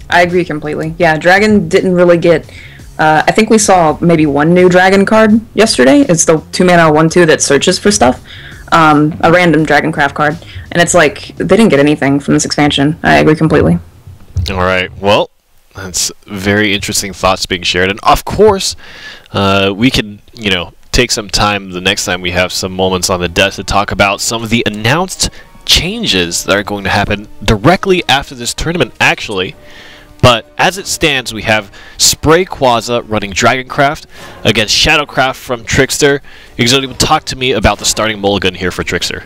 I agree completely. Yeah, Dragon didn't really get... I think we saw maybe one new Dragon card yesterday. It's the 2-mana 1/2 that searches for stuff. A random Dragon Craft card. And it's like, they didn't get anything from this expansion. I agree completely. Alright, well, that's very interesting thoughts being shared. And of course, we can, you know, take some time the next time we have some moments on the desk to talk about some of the announced changes that are going to happen directly after this tournament, actually. But as it stands, we have Sprayquaza running Dragoncraft against Shadowcraft from Trickster. Exodium, talk to me about the starting mulligan here for Trickster.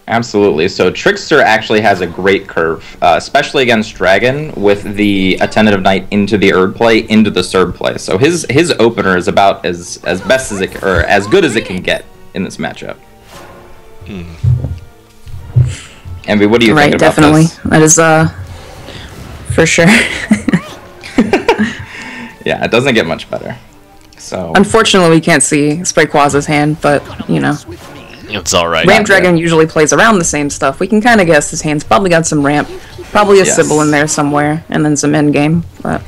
Absolutely. So Trickster actually has a great curve, especially against Dragon, with the Attendant of Night into the Erd play, into the Surd play. So his opener is about as best as it, or as good as it can get in this matchup. Envy, what do you think about this? That is for sure. Yeah, it doesn't get much better. So unfortunately, we can't see Sprayquaza's hand, but you know, it's all right. Ramp Dragon usually plays around the same stuff. We can kind of guess his hand's probably got some ramp, probably a Sybil in there somewhere, and then some end game. But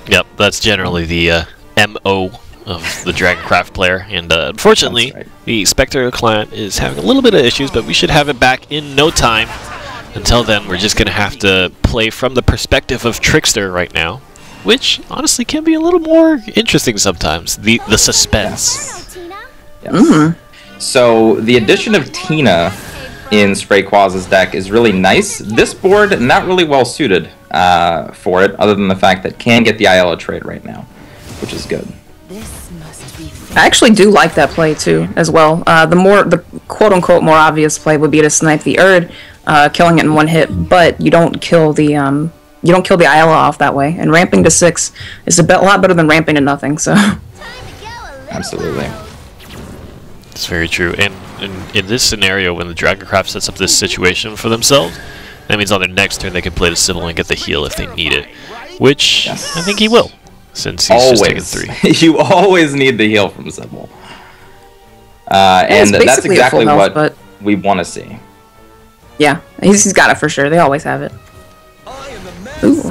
yep, that's generally the MO of the Dragoncraft player, and unfortunately, the Spectre client is having a little bit of issues, but we should have it back in no time. Until then, we're just going to have to play from the perspective of Trickster right now, which honestly can be a little more interesting sometimes, the suspense. Yes. So the addition of Tina in Sprayquaza's deck is really nice. This board, not really well suited for it, other than the fact that can get the Ayala trade right now, which is good. I actually do like that play too, as well. The quote-unquote more obvious play would be to snipe the Erd, killing it in one hit, but you don't kill the Ayala off that way. And ramping to 6 is a lot better than ramping to nothing. So absolutely, it's very true. And in this scenario, when the Dragoncraft sets up this situation for themselves, that means on their next turn they can play the Sybil and get the heal if they need it, which I think he will, since he's just taken 3. You always need the heal from Sybil, and that's exactly what we want to see. Yeah, he's got it for sure. They always have it. Ooh.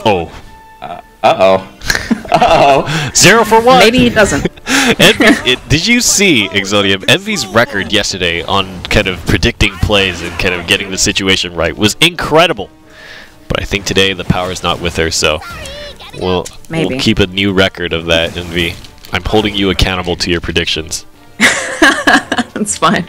Oh. Uh-oh. 0 for 1. Maybe he doesn't. Did you see, Exodium, Envy's record yesterday on kind of predicting plays and kind of getting the situation right was incredible. But I think today the power is not with her, so we'll keep a new record of that, Envy. I'm holding you accountable to your predictions. That's fine.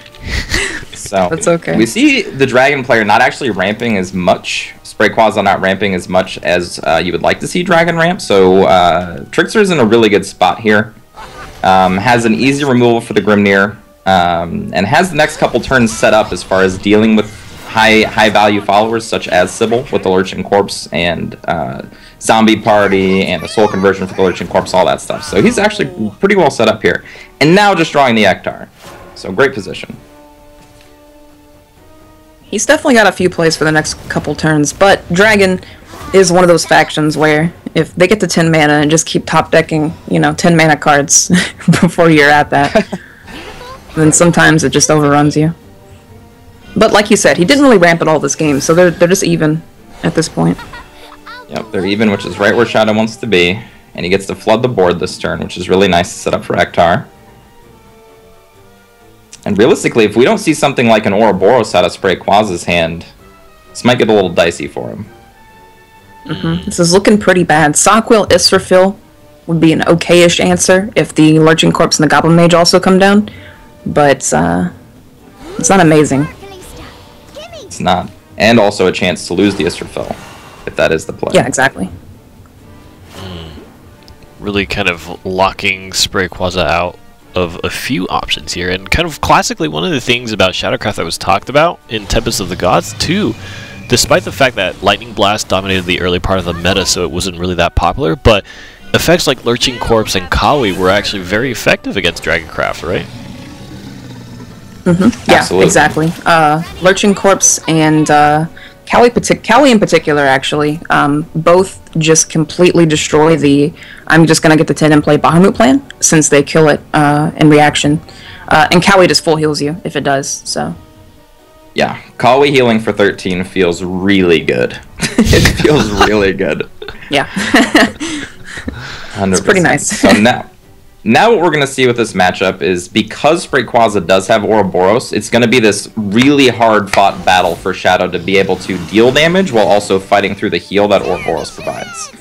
So that's okay. We see the Dragon player not actually ramping as much, Sprayquaza not ramping as much as you would like to see Dragon ramp, so Trickster's in a really good spot here. Has an easy removal for the Grimnir, and has the next couple turns set up as far as dealing with high value followers such as Sybil with the Lurching Corpse and Zombie Party and the Soul Conversion for the Lurching Corpse, all that stuff. So he's actually pretty well set up here. And now just drawing the Ektar. So great position. He's definitely got a few plays for the next couple turns, but Dragon is one of those factions where if they get to 10 mana and just keep top decking, 10 mana cards before you're at that, then sometimes it just overruns you. But like you said, he didn't really ramp at all this game, so they're just even at this point. Yep, they're even, which is right where Shadow wants to be, and he gets to flood the board this turn, which is really nice to set up for Ektar. And realistically, if we don't see something like an Ouroboros out of Sprayquaza's hand, this might get a little dicey for him. This is looking pretty bad. Sockwill Israfil would be an okay-ish answer if the Lurching Corpse and the Goblin Mage also come down, but it's not amazing. It's not. And also a chance to lose the Israfil, if that is the play. Yeah, exactly. Really kind of locking Sprayquaza out of a few options here, and kind of classically one of the things about Shadowcraft that was talked about in Tempest of the Gods too, despite the fact that Lightning Blast dominated the early part of the meta, so it wasn't really that popular, but effects like Lurching Corpse and Kawi were actually very effective against Dragoncraft, right? Yeah, absolutely. Exactly. Lurching Corpse and Callie in particular, actually, both just completely destroy the I'm just going to get the 10 and play Bahamut plan, since they kill it in reaction. And Callie just full heals you if it does, so. Yeah, Kawi healing for 13 feels really good. It feels really good. Yeah. 100%. It's pretty nice. So now what we're going to see with this matchup is, because Sprayquaza does have Ouroboros, it's going to be this really hard-fought battle for Shadow to be able to deal damage while also fighting through the heal that Ouroboros provides.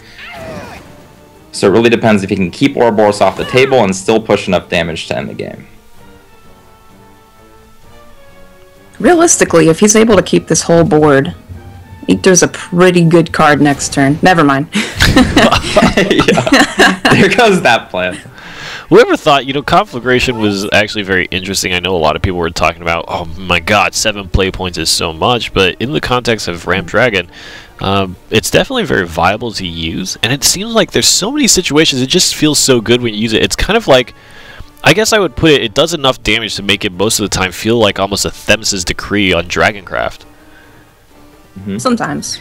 So it really depends if he can keep Ouroboros off the table and still push enough damage to end the game. Realistically, if he's able to keep this whole board, there's a pretty good card next turn. Never mind. Yeah. There goes that plan. Whoever thought, Conflagration was actually very interesting. I know a lot of people were talking about, oh my god, 7 play points is so much, but in the context of Ramp Dragon, it's definitely very viable to use, and it seems like there's so many situations, it just feels so good when you use it. It's kind of like, I guess I would put it does enough damage to make it most of the time feel like almost a Themis' Decree on Dragoncraft. Mm-hmm. Sometimes.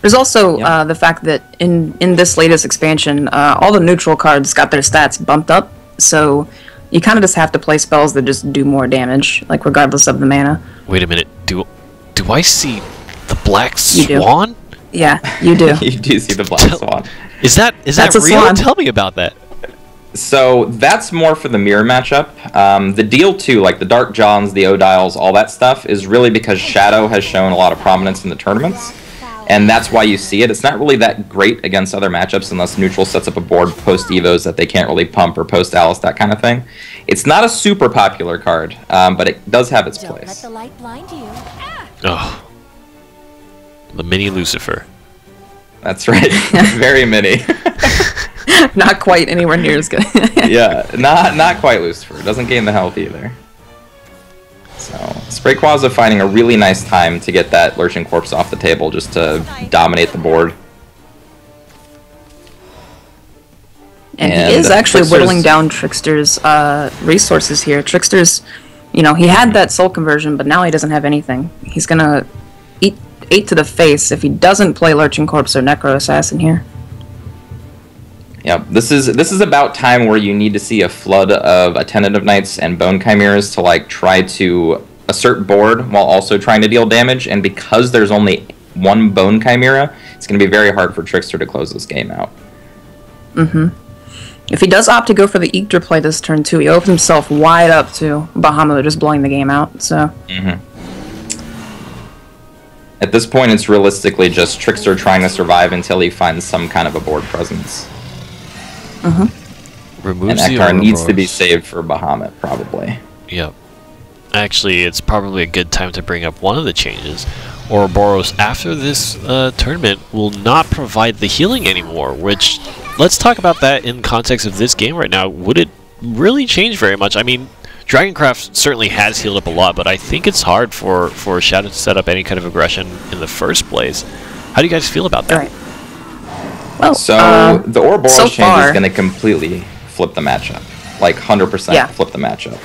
There's also the fact that in this latest expansion, all the neutral cards got their stats bumped up, so you kind of just have to play spells that just do more damage, like regardless of the mana. Wait a minute, do I see the Black Swan? Yeah, you do. You do see the Black Swan. Is that real? Swan. Tell me about that. So that's more for the mirror matchup. The deal too, like the Dark Johns, the Odiles, all that stuff, is really because Shadow has shown a lot of prominence in the tournaments, and that's why you see it. It's not really that great against other matchups unless neutral sets up a board post-Evos that they can't really pump, or post-Alice, that kind of thing. It's not a super popular card, but it does have its place. Don't let the light blind you. Oh. The mini Lucifer. That's right. Very mini. Not quite anywhere near as good. Yeah, not quite Lucifer. Doesn't gain the health either. So, Sprayquaza finding a really nice time to get that Lurching Corpse off the table just to dominate the board. And he is actually whittling down Trickster's resources here. Trickster's, he had that soul conversion, but now he doesn't have anything. He's gonna eat 8 to the face if he doesn't play Lurching Corpse or Necro Assassin here. Yeah, this is about time where you need to see a flood of Attentive Knights and Bone Chimeras to try to assert board while also trying to deal damage, and because there's only one Bone Chimera, it's going to be very hard for Trickster to close this game out. Mm-hmm. If he does opt to go for the Yggdra play this turn too, he opens himself wide up to Bahamut just blowing the game out, so... Mm-hmm. At this point, it's realistically just Trickster trying to survive until he finds some kind of a board presence. Removes and the Ektar needs to Ouroboros. be saved for Bahamut, probably. Yep. Actually, it's probably a good time to bring up one of the changes. Ouroboros, after this tournament, will not provide the healing anymore, which, let's talk about that in context of this game right now. Would it really change very much? I mean, Dragoncraft certainly has healed up a lot, but I think it's hard for Shadow to set up any kind of aggression in the first place. How do you guys feel about that? Right. Well, so the Ouroboros so change far, is going to completely flip the matchup. 100% flip the matchup.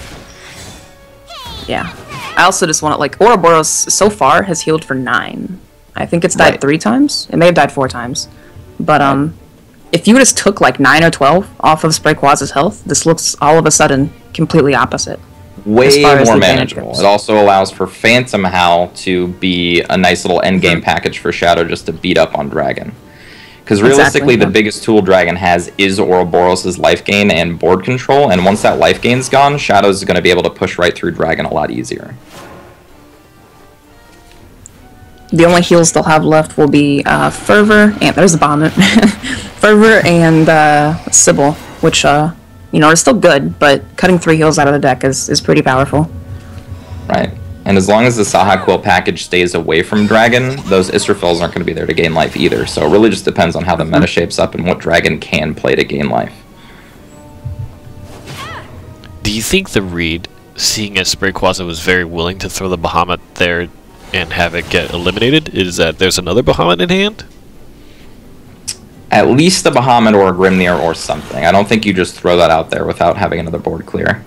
Yeah. I also just want to, Ouroboros so far has healed for 9. I think it's died 3 times. It may have died 4 times. But, if you just took, 9 or 12 off of Sprayquaza's health, this looks all of a sudden completely opposite. Way more manageable. It also allows for Phantom Howl to be a nice little endgame package for Shadow just to beat up on Dragon. Because realistically, the biggest tool Dragon has is Ouroboros' life gain and board control, and once that life gain's gone, Shadow's going to be able to push right through Dragon a lot easier. The only heals they'll have left will be Fervor, and there's the Bahamut. Fervor and Sybil, which, are still good, but cutting 3 heals out of the deck is pretty powerful. Right. And as long as the Saha Quill package stays away from Dragon, those Israfels aren't going to be there to gain life either. So it really just depends on how the meta shapes up and what Dragon can play to gain life. Do you think the read, seeing as Sprayquaza was very willing to throw the Bahamut there and have it get eliminated, is that there's another Bahamut in hand? At least a Bahamut or a Grimnir or something. I don't think you just throw that out there without having another board clear.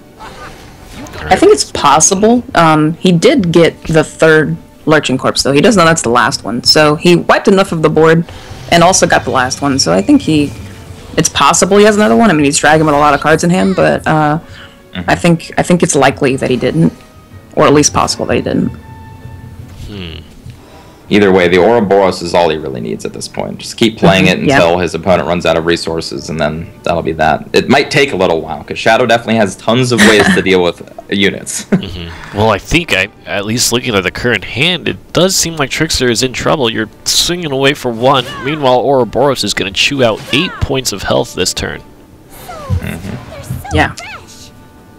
I think it's possible. He did get the third Lurching Corpse, though. He does know that's the last one. So he wiped enough of the board and also got the last one. So I think it's possible he has another one. I mean, he's dragging with a lot of cards in hand, but I think it's likely that he didn't. Or at least possible that he didn't. Either way, the Ouroboros is all he really needs at this point. Just keep playing it until his opponent runs out of resources, and then that'll be that. It might take a little while, because Shadow definitely has tons of ways to deal with units. Well, I think, at least looking at the current hand, it does seem like Trickster is in trouble. You're swinging away for 1. Meanwhile, Ouroboros is going to chew out 8 points of health this turn. Yeah.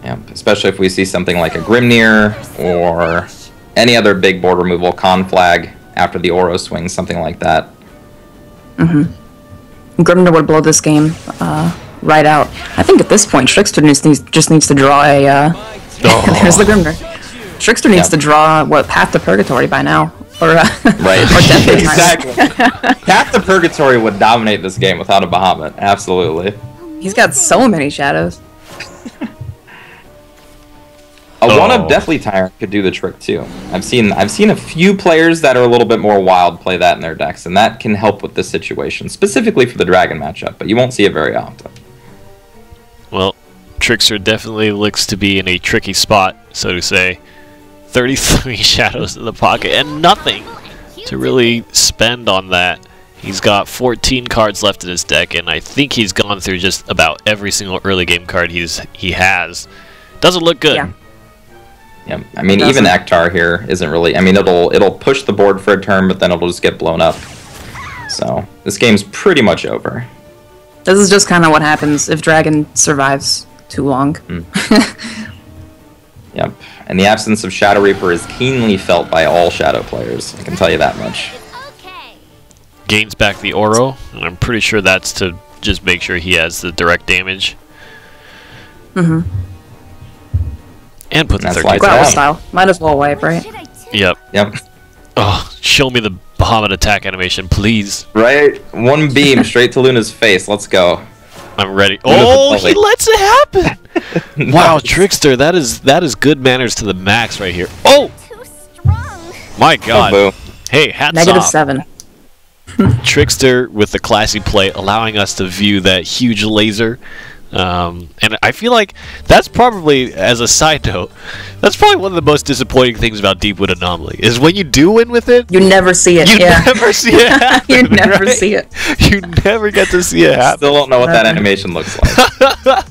Yeah, especially if we see something like a Grimnir, or any other big board removal, Conflag, after the Oro swing, something like that. Grimnir would blow this game right out. I think at this point, Trickster just needs to draw a... There's the Grimnir. Trickster needs to draw, Path to Purgatory by now. Or, right. or Death Exactly. Path to Purgatory would dominate this game without a Bahamut. Absolutely. He's got so many shadows. A one-up Deathly Tyrant could do the trick too. I've seen a few players that are a little bit more wild play that in their decks, and that can help with this situation, specifically for the Dragon matchup, but you won't see it very often. Well, Trickster definitely looks to be in a tricky spot, so to say. 33 shadows in the pocket, and nothing to really spend on that. He's got 14 cards left in his deck, and I think he's gone through just about every single early game card he has. Doesn't look good. Yeah. Yeah, I mean, even Ektar here isn't really... I mean, it'll push the board for a turn, but then it'll just get blown up. So, this game's pretty much over. This is just kind of what happens if Dragon survives too long. Yep, and the absence of Shadow Reaper is keenly felt by all Shadow players, I can tell you that much. Gains back the Oro, and I'm pretty sure that's to just make sure he has the direct damage. And put the 13 Growl style. Might as well wipe, right? Yep. Oh, show me the Bahamut attack animation, please. Right? One beam straight to Luna's face. Let's go. I'm ready. Oh, he lets it happen! Wow, Trickster, that is good manners to the max right here. Oh! My god. Oh, hey, hats off. -7. Trickster with the classy play, allowing us to view that huge laser. And I feel like that's probably, as a side note, that's probably one of the most disappointing things about Deepwood Anomaly, is when you do win with it, you never see it. You never see it happen. You never see it. You never get to see it happen. Still don't know what that animation looks like.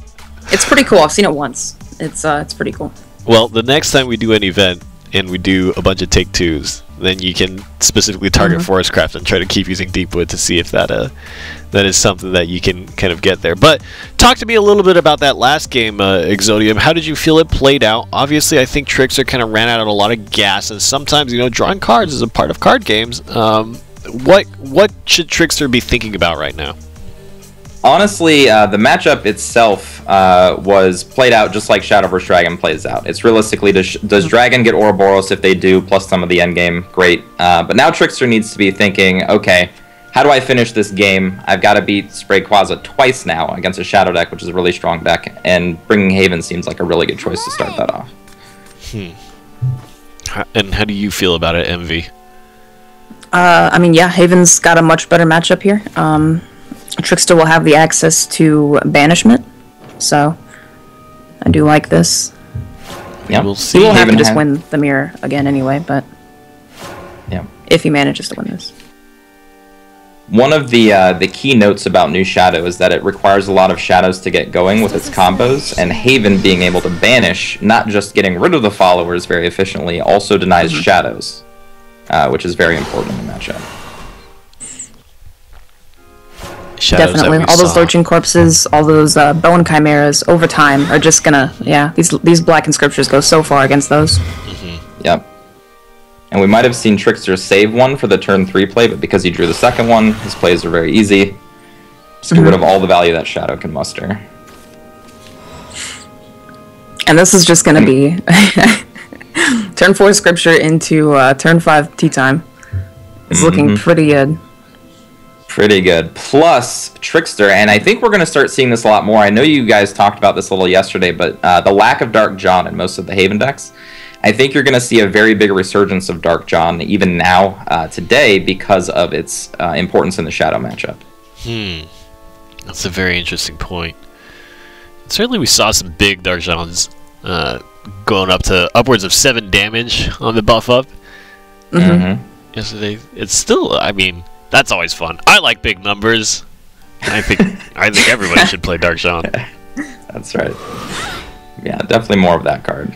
It's pretty cool. I've seen it once. It's pretty cool. Well, the next time we do an event and we do a bunch of take-twos, then you can specifically target Forestcraft and try to keep using Deepwood to see if that is something that you can kind of get there. But talk to me a little bit about that last game, Exodium. How did you feel it played out? Obviously, I think Trickster kind of ran out of a lot of gas, and sometimes, drawing cards is a part of card games. What should Trickster be thinking about right now? Honestly, the matchup itself was played out just like Shadow vs. Dragon plays out. It's realistically, does Dragon get Ouroboros? If they do, plus some of the endgame, great. But now Trickster needs to be thinking, okay, how do I finish this game? I've got to beat Sprayquaza twice now against a Shadow deck, which is a really strong deck, and bringing Haven seems like a really good choice to start that off. And how do you feel about it, MV? I mean, yeah, Haven's got a much better matchup here. Trickster will have the access to banishment, so I do like this. Yeah, we'll see. He will have to just win the mirror again anyway, but if he manages to win this. One of the key notes about New Shadow is that it requires a lot of shadows to get going with its combos, and Haven being able to banish, not just getting rid of the followers very efficiently, also denies shadows, which is very important in the matchup. Definitely. All those Lurching Corpses, all those Bone Chimeras, over time, are just gonna, these Black Inscriptures go so far against those. Yep. And we might have seen Trickster save one for the turn 3 play, but because he drew the second one, his plays are very easy. Just get rid of all the value that Shadow can muster. And this is just gonna be turn 4 Scripture into turn 5 tea time. It's looking pretty good. Pretty good. Plus, Trickster, and I think we're going to start seeing this a lot more. I know you guys talked about this a little yesterday, but the lack of Dark John in most of the Haven decks. I think you're going to see a very big resurgence of Dark John even now, today, because of its importance in the Shadow matchup. That's a very interesting point. Certainly we saw some big Dark Johns going up to upwards of 7 damage on the buff up. Yesterday. It's still, I mean, that's always fun. I like big numbers. I think everybody should play Dark John. That's right. Yeah, definitely more of that card.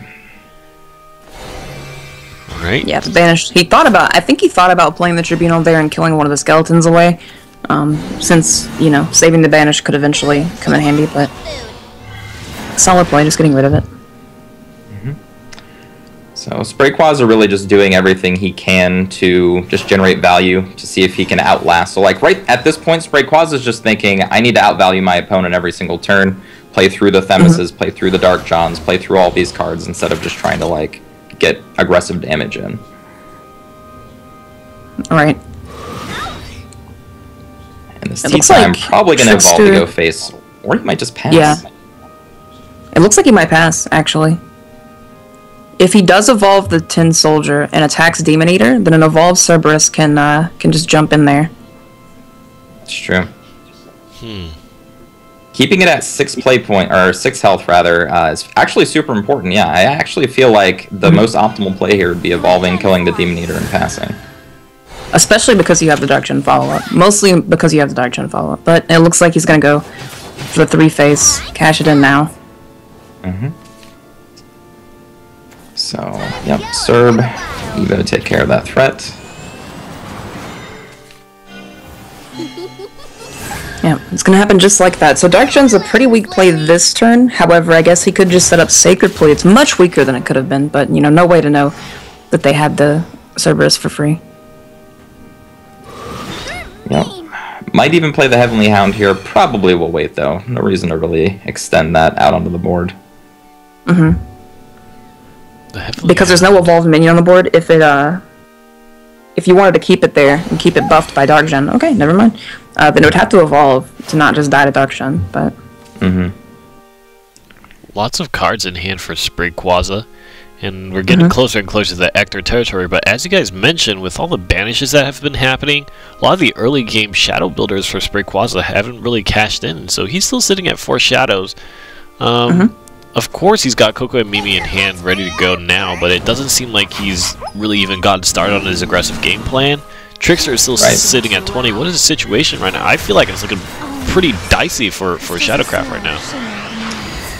Alright. Yeah, the Banished. I think he thought about playing the Tribunal there and killing one of the skeletons away. Since, you know, saving the Banished could eventually come in handy, but solid play, just getting rid of it. So Sprayquaza really just doing everything he can to just generate value to see if he can outlast. So like right at this point, Sprayquaza is just thinking, I need to outvalue my opponent every single turn, play through the Themises, play through the Dark Johns, play through all these cards instead of just trying to like get aggressive damage in. Alright. And this T-Time probably going to evolve to go face, or he might just pass. Yeah. It looks like he might pass, actually. If he does evolve the Tin Soldier and attacks Demon Eater, then an evolved Cerberus can just jump in there. That's true. Keeping it at 6 play point, or 6 health rather, is actually super important. Yeah, I actually feel like the most optimal play here would be evolving, killing the Demon Eater, and passing. Especially because you have the Dark Gen follow-up. Mostly because you have the Dark Gen follow-up. But it looks like he's going to go for the 3-face, cash it in now. So, yep, Serb, you better take care of that threat. Yeah, it's going to happen just like that. So Dark Gen's a pretty weak play this turn. However, I guess he could just set up Sacred Play. It's much weaker than it could have been, but, you know, no way to know that they had the Cerberus for free. Yep. Might even play the Heavenly Hound here. Probably will wait, though. No reason to really extend that out onto the board. Because there's no evolved minion on the board. If you wanted to keep it there and keep it buffed by Dark Gen, okay, never mind. Then it would have to evolve to not just die to Dark Gen, but... Lots of cards in hand for Sprayquaza, and we're getting closer and closer to the Ector territory, but as you guys mentioned, with all the banishes that have been happening, a lot of the early game shadow builders for Sprayquaza haven't really cashed in, so he's still sitting at 4 shadows. Of course he's got Coco and Mimi in hand ready to go now, but it doesn't seem like he's really even gotten started on his aggressive game plan. Trickster is still sitting at 20. What is the situation right now? I feel like it's looking pretty dicey for Shadowcraft right now.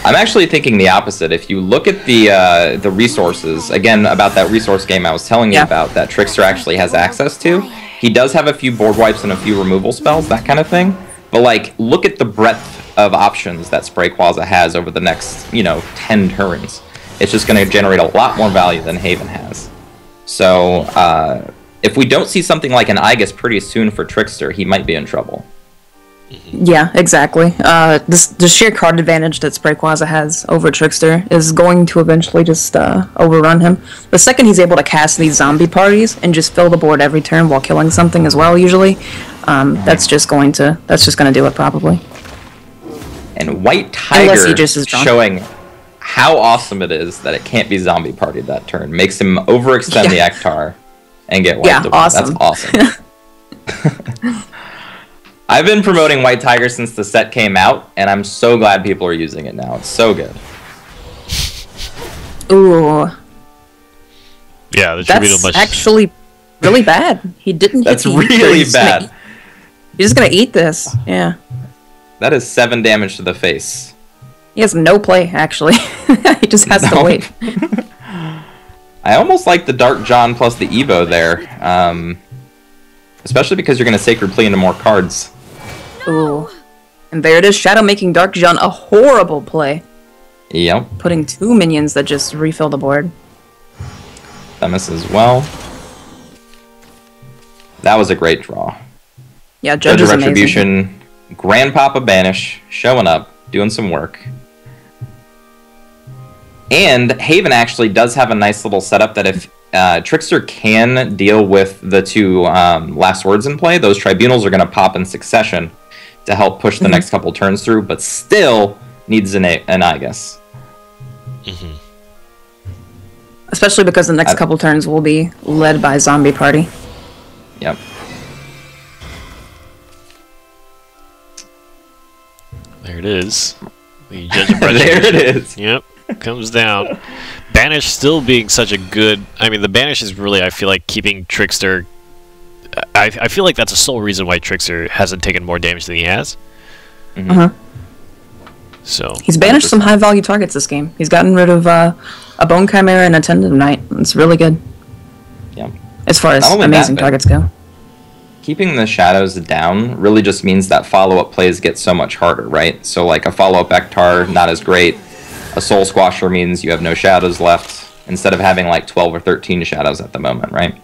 I'm actually thinking the opposite. If you look at the resources, again, about that resource game I was telling you about, that Trickster actually has access to, he does have a few board wipes and a few removal spells, that kind of thing. But, like, look at the breadth of options that Sprayquaza has over the next, 10 turns. It's just going to generate a lot more value than Haven has. So, if we don't see something like an Aegis pretty soon for Trickster, he might be in trouble. Yeah, exactly. The sheer card advantage that Sprayquaza has over Trickster is going to eventually just overrun him. The second he's able to cast these zombie parties and just fill the board every turn while killing something as well, usually, that's just going to do it probably. And White Tiger showing how awesome it is that it can't be zombie partied that turn. Makes him overextend the Ektar and get wiped away. Awesome. That's awesome. I've been promoting White Tiger since the set came out, and I'm so glad people are using it now. It's so good. Ooh. Yeah, the That's actually really bad. He didn't That's hit really bad. He's just gonna eat this. Yeah. That is 7 damage to the face. He has no play, actually. He just has to wait. I almost like the Dark John plus the Evo there. Especially because you're going to Sacred Plea into more cards. Ooh. And there it is, Shadow making Dark John a horrible play. Yep. Putting 2 minions that just refill the board. Themis as well. That was a great draw. Yeah, Judge of Retribution. Amazing. Grandpapa Banish showing up, doing some work. And Haven actually does have a nice little setup that if Trickster can deal with the 2 last words in play, those Tribunals are going to pop in succession to help push the next couple turns through, but still needs an Aegis. Especially because the next couple turns will be led by Zombie Party. Yep. There it is. The judge of There it is. Yep. Comes down. Banish still being such a good... I mean, the Banish is really, I feel like, keeping Trickster... I feel like that's the sole reason why Trickster hasn't taken more damage than he has. So he's banished some high-value targets this game. He's gotten rid of a Bone Chimera and a Tendon Knight. It's really good. Yeah. As far as amazing targets go. Keeping the shadows down really just means that follow-up plays get so much harder, right? So like a follow-up Ektar, not as great. A Soul Squasher means you have no shadows left, instead of having like 12 or 13 shadows at the moment, right?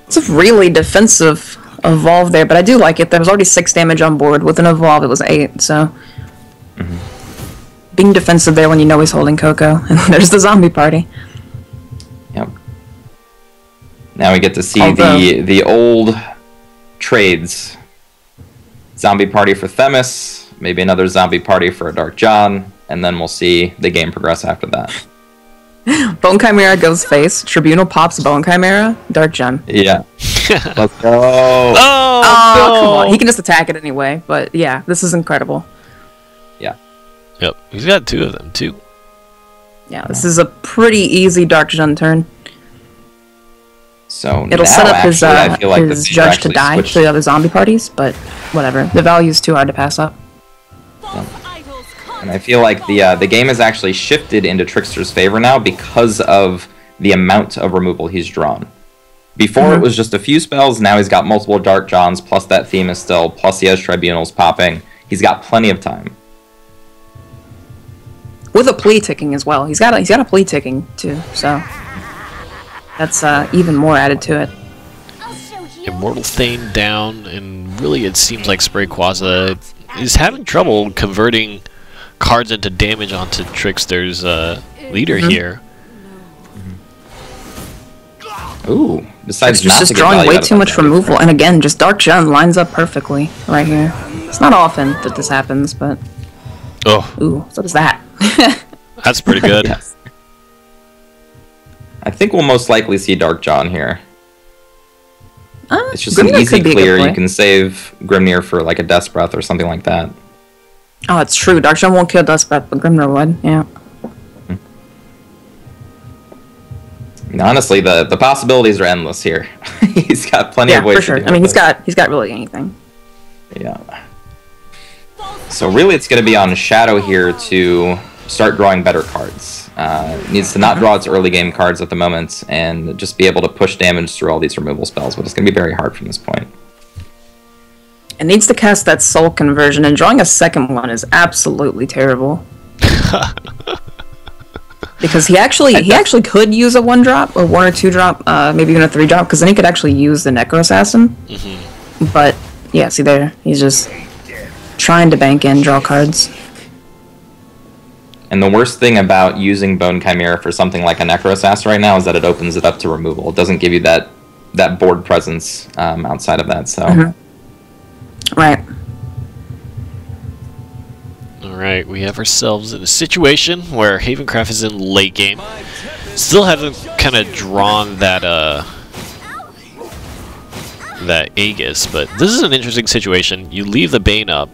It's a really defensive evolve there, but I do like it. There was already 6 damage on board. With an evolve, it was 8, so... Being defensive there when you know he's holding Coco. And there's the Zombie Party. Yep. Now we get to see the old trades. Zombie Party for Themis, maybe another Zombie Party for a Dark John, and then we'll see the game progress after that. Bone Chimera goes face, Tribunal pops Bone Chimera, Dark John. Yeah. Let's go. Oh, come on. He can just attack it anyway, but yeah, this is incredible. Yeah. Yep, he's got 2 of them, too. Yeah, this is a pretty easy Dark John turn. So it'll now, set up actually, his judge to die to the other zombie parties, but whatever. The value's too hard to pass up. Yeah. And I feel like the game has actually shifted into Trickster's favor now because of the amount of removal he's drawn. Before it was just a few spells, now he's got multiple Dark Johns, plus that theme is still, plus he has Tribunals popping. He's got plenty of time. With a plea ticking as well. He's got a plea ticking too, so that's even more added to it. Immortal Thane down, and really it seems like Sprayquaza is having trouble converting cards into damage onto Trickster's leader here. Ooh, besides just drawing way too much removal, and again, just Dark John lines up perfectly right here. It's not often that this happens, but ooh, so does that. That's pretty good. Yes. I think we'll most likely see Dark John here. It's just Grimnir an easy clear. You can save Grimnir for like a Death's Breath or something like that. Oh, it's true. Dark John won't kill Death's Breath, but Grimnir would. Yeah. I mean, honestly, the possibilities are endless here. He's got plenty of ways. For sure. To do I mean, this. he's got really anything. Yeah. So really, it's going to be on Shadow here to start drawing better cards. It needs to not draw its early game cards at the moment and just be able to push damage through all these removal spells, but it's going to be very hard from this point. It needs to cast that Soul Conversion, and drawing a second one is absolutely terrible. Because he actually could use a 1-drop, or 1 or 2-drop, maybe even a 3-drop, because then he could actually use the Necro Assassin. But yeah, see there, he's just trying to bank in, draw cards. And the worst thing about using Bone Chimera for something like a Necro Assassin right now is that it opens it up to removal. It doesn't give you that board presence outside of that. So. Right. Alright, we have ourselves in a situation where Havencraft is in late game. Still haven't kind of drawn that Aegis, but this is an interesting situation. You leave the Bane up.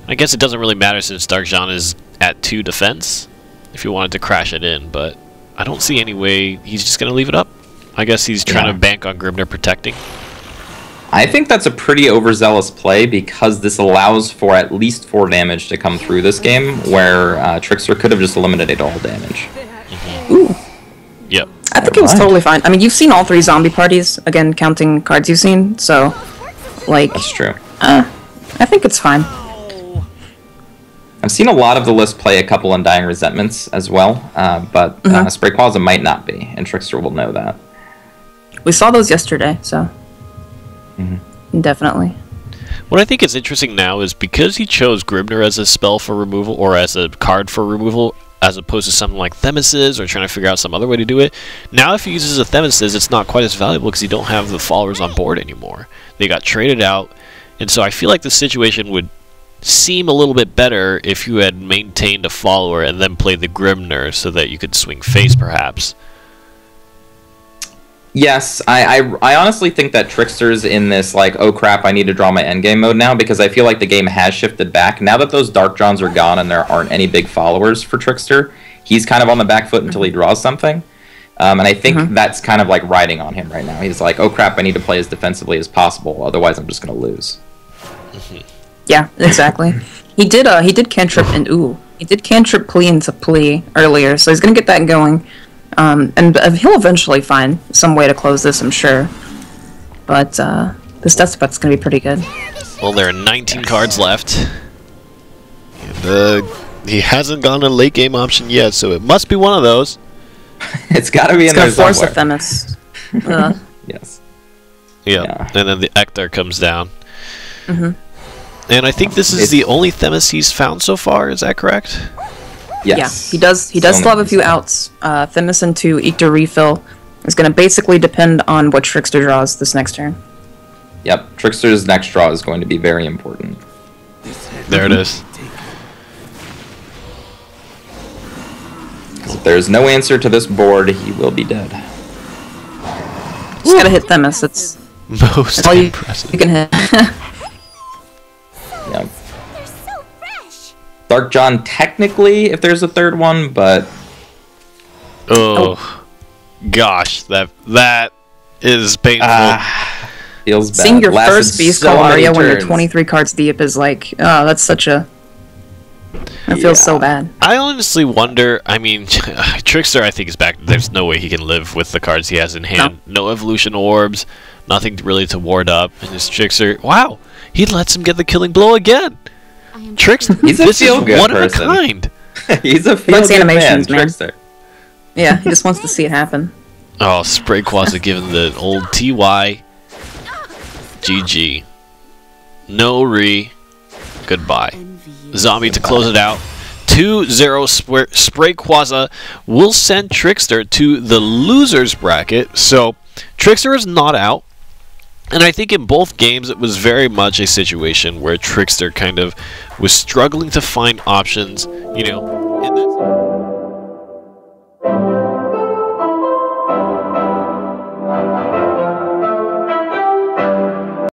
I guess it doesn't really matter since Dark John is at 2 defense if you wanted to crash it in, but I don't see any way he's just going to leave it up. I guess he's trying to bank on Grimnir protecting. I think that's a pretty overzealous play because this allows for at least 4 damage to come through this game, where Trickster could have just eliminated all damage. Ooh. Yep. I think it was totally fine. I mean, you've seen all 3 zombie parties, again, counting cards you've seen, so, like... That's true. I think it's fine. I've seen a lot of the list play a couple Undying Resentments as well, but Sprayquaza might not be, and Trickster will know that. We saw those yesterday, so... Definitely. What I think is interesting now is because he chose Grimnir as a spell for removal, or as a card for removal, as opposed to something like Themis or trying to figure out some other way to do it, now if he uses a Themis, it's not quite as valuable because you don't have the followers on board anymore. They got traded out, and so I feel like the situation would seem a little bit better if you had maintained a follower and then played the Grimner so that you could swing face, perhaps. Yes, I honestly think that Trickster's in this, like, oh crap, I need to draw my endgame mode now, because I feel like the game has shifted back. Now that those Dark Johns are gone and there aren't any big followers for Trickster, he's kind of on the back foot until he draws something. And I think that's kind of like riding on him right now. He's like, oh crap, I need to play as defensively as possible, otherwise I'm just going to lose. Yeah, exactly. He did cantrip and he did cantrip plea into plea earlier, so he's going to get that going. And he'll eventually find some way to close this, I'm sure. But this death spot's going to be pretty good. Well, there are 19 cards left. And, he hasn't gone a late game option yet, so it must be one of those. It's got to be in there somewhere. It's going to force a Themis. Yes. Yeah, and then the Ectar comes down. And I think this is the only Themis he's found so far, is that correct? Yes. Yeah, he does still have a few outs. Themis into Ectar refill is going to basically depend on what Trickster draws this next turn. Yep, Trickster's next draw is going to be very important. There it is. If there's no answer to this board, he will be dead. Just gotta hit Themis. That's most all impressive. you can hit. Yep. Dark John, technically, if there's a third one, but... Oh, gosh, that is painful. Feels bad. Seeing your Lasted first Beast so Call many Aria when you're turns. 23 cards deep is like, oh, that's such a... That feels so bad. I honestly wonder, I mean, Trickster I think is back. There's no way he can live with the cards he has in hand. No evolution orbs, nothing really to ward up. And this Trickster, wow, he lets him get the killing blow again. Trickster, He's a this is feel-good one person. of a kind. He's a He likes feel-good animations, man. Trickster. Yeah, he just wants to see it happen. Oh, Sprayquaza giving the old TY. GG. No re. Goodbye. Zombie to close it out. 2-0 Sprayquaza will send Trickster to the losers bracket. So Trickster is not out. And I think in both games it was very much a situation where Trickster kind of was struggling to find options, you know,